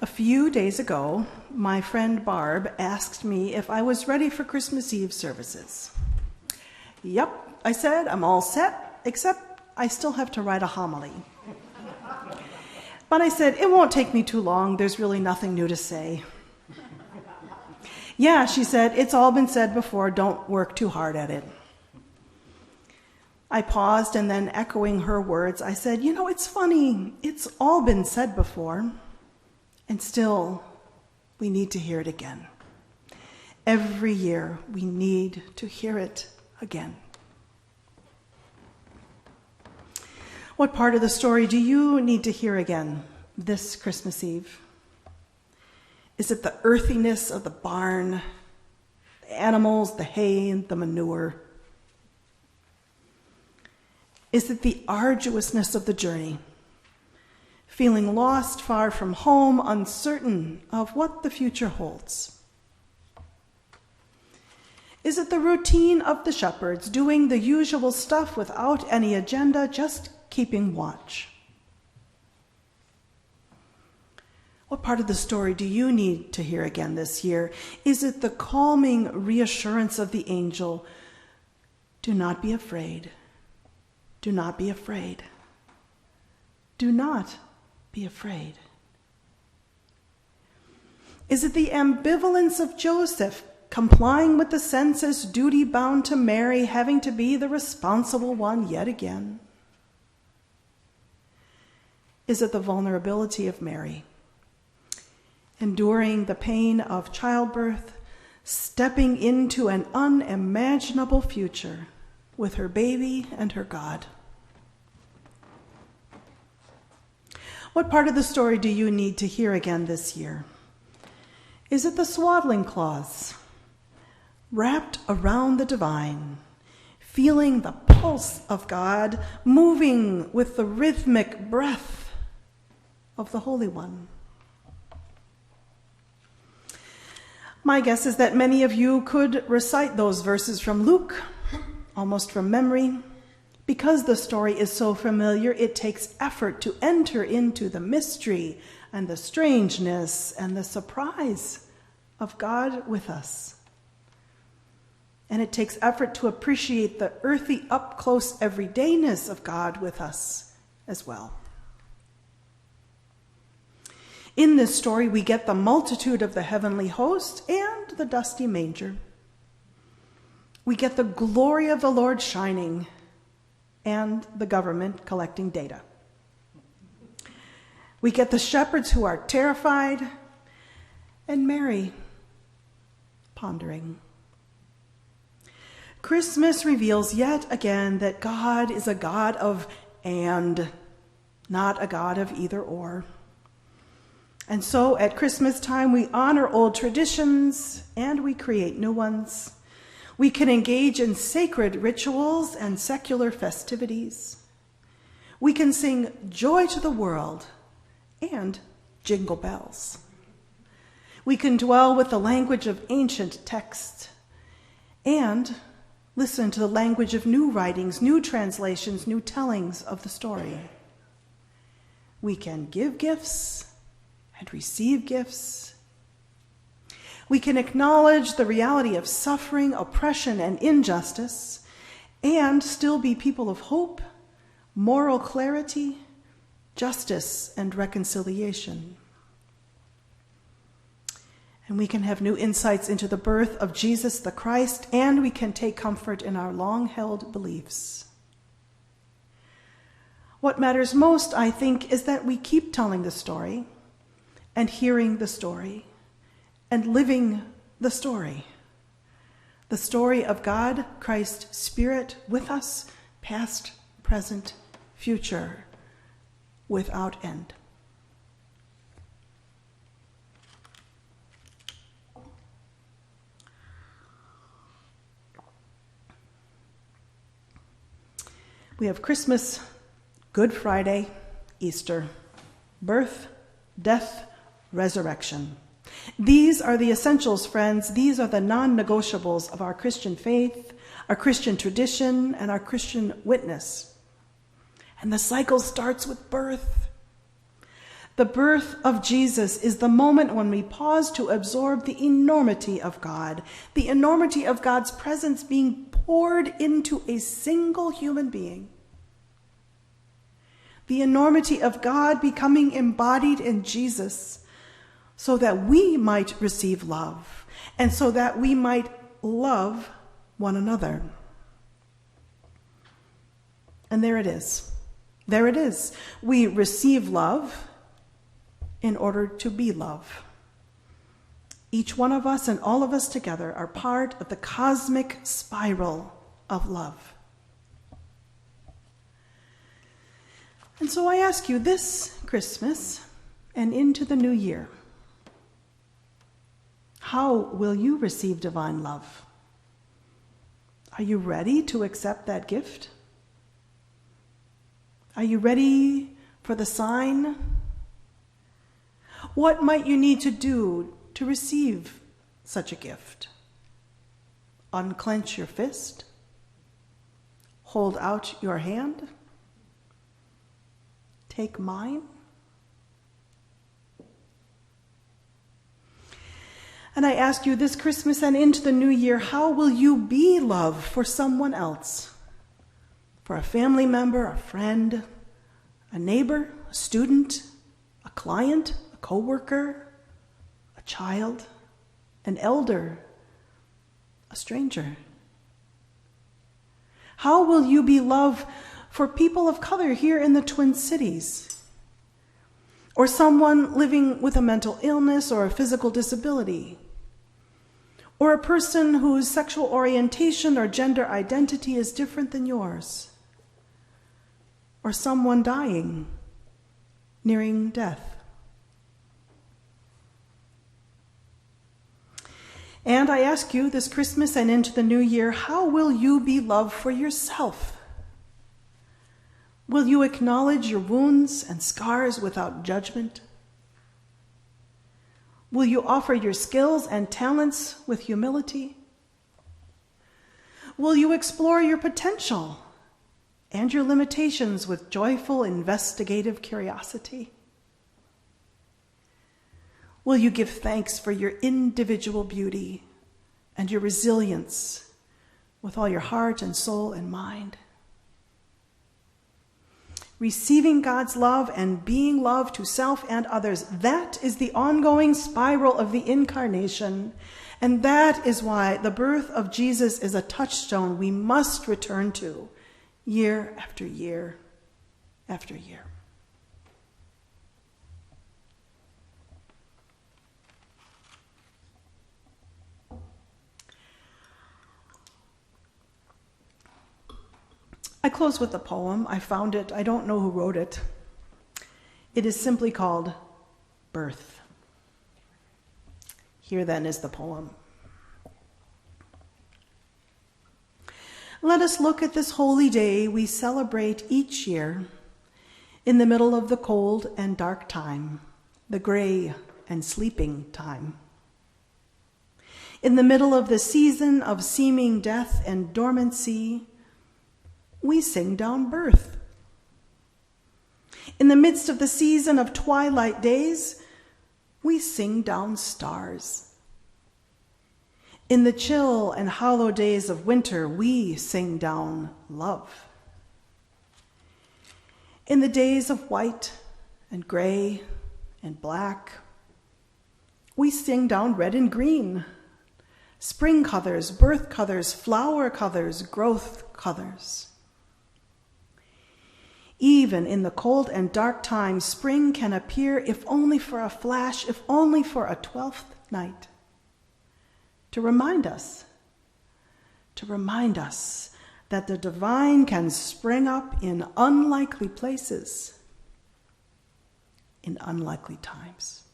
A few days ago, my friend Barb asked me if I was ready for Christmas Eve services. Yep, I said, I'm all set, except I still have to write a homily. But I said, it won't take me too long, there's really nothing new to say. Yeah, she said, it's all been said before, don't work too hard at it. I paused, and then echoing her words, I said, it's funny, it's all been said before. And still, we need to hear it again. Every year, we need to hear it again. What part of the story do you need to hear again this Christmas Eve? Is it the earthiness of the barn, the animals, the hay, the manure? Is it the arduousness of the journey? Feeling lost, far from home, uncertain of what the future holds? Is it the routine of the shepherds, doing the usual stuff without any agenda, just keeping watch? What part of the story do you need to hear again this year? Is it the calming reassurance of the angel? Do not be afraid. Do not be afraid. Do not be afraid. Is it the ambivalence of Joseph, complying with the census, duty-bound to Mary, having to be the responsible one yet again? Is it the vulnerability of Mary, enduring the pain of childbirth, stepping into an unimaginable future with her baby and her God? What part of the story do you need to hear again this year? Is it the swaddling cloths, wrapped around the divine, feeling the pulse of God, moving with the rhythmic breath of the Holy One? My guess is that many of you could recite those verses from Luke, almost from memory. Because the story is so familiar, it takes effort to enter into the mystery and the strangeness and the surprise of God with us. And it takes effort to appreciate the earthy, up-close everydayness of God with us as well. In this story, we get the multitude of the heavenly host and the dusty manger. We get the glory of the Lord shining and the government collecting data. We get the shepherds who are terrified and Mary pondering. Christmas reveals yet again that God is a God of and, not a God of either or. And so at Christmas time, we honor old traditions and we create new ones. We can engage in sacred rituals and secular festivities. We can sing Joy to the World and Jingle Bells. We can dwell with the language of ancient text and listen to the language of new writings, new translations, new tellings of the story. We can give gifts and receive gifts. We can acknowledge the reality of suffering, oppression, and injustice, and still be people of hope, moral clarity, justice, and reconciliation. And we can have new insights into the birth of Jesus the Christ, and we can take comfort in our long-held beliefs. What matters most, I think, is that we keep telling the story and hearing the story and living the story of God, Christ, Spirit with us, past, present, future, without end. We have Christmas, Good Friday, Easter, birth, death, resurrection. These are the essentials, friends. These are the non-negotiables of our Christian faith, our Christian tradition, and our Christian witness. And the cycle starts with birth. The birth of Jesus is the moment when we pause to absorb the enormity of God, the enormity of God's presence being poured into a single human being, the enormity of God becoming embodied in Jesus so that we might receive love and so that we might love one another. And there it is. There it is. We receive love in order to be love. Each one of us and all of us together are part of the cosmic spiral of love. And so I ask you this Christmas and into the new year, how will you receive divine love? Are you ready to accept that gift? Are you ready for the sign? What might you need to do to receive such a gift? Unclench your fist? Hold out your hand? Take mine? And I ask you this Christmas and into the new year, how will you be love for someone else? For a family member, a friend, a neighbor, a student, a client, a coworker, a child, an elder, a stranger? How will you be love for people of color here in the Twin Cities? Or someone living with a mental illness or a physical disability? Or a person whose sexual orientation or gender identity is different than yours? Or someone dying, nearing death? And I ask you this Christmas and into the new year, how will you be love for yourself? Will you acknowledge your wounds and scars without judgment? Will you offer your skills and talents with humility? Will you explore your potential and your limitations with joyful, investigative curiosity? Will you give thanks for your individual beauty and your resilience with all your heart and soul and mind? Receiving God's love and being love to self and others, that is the ongoing spiral of the incarnation. And that is why the birth of Jesus is a touchstone we must return to year after year after year. I close with a poem. I found it. I don't know who wrote it. It is simply called Birth. Here then is the poem. Let us look at this holy day we celebrate each year in the middle of the cold and dark time, the gray and sleeping time. In the middle of the season of seeming death and dormancy, we sing down birth. In the midst of the season of twilight days, we sing down stars. In the chill and hollow days of winter, we sing down love. In the days of white and gray and black, we sing down red and green, spring colors, birth colors, flower colors, growth colors. Even in the cold and dark times, spring can appear, if only for a flash, if only for a 12th night, to remind us that the divine can spring up in unlikely places, in unlikely times.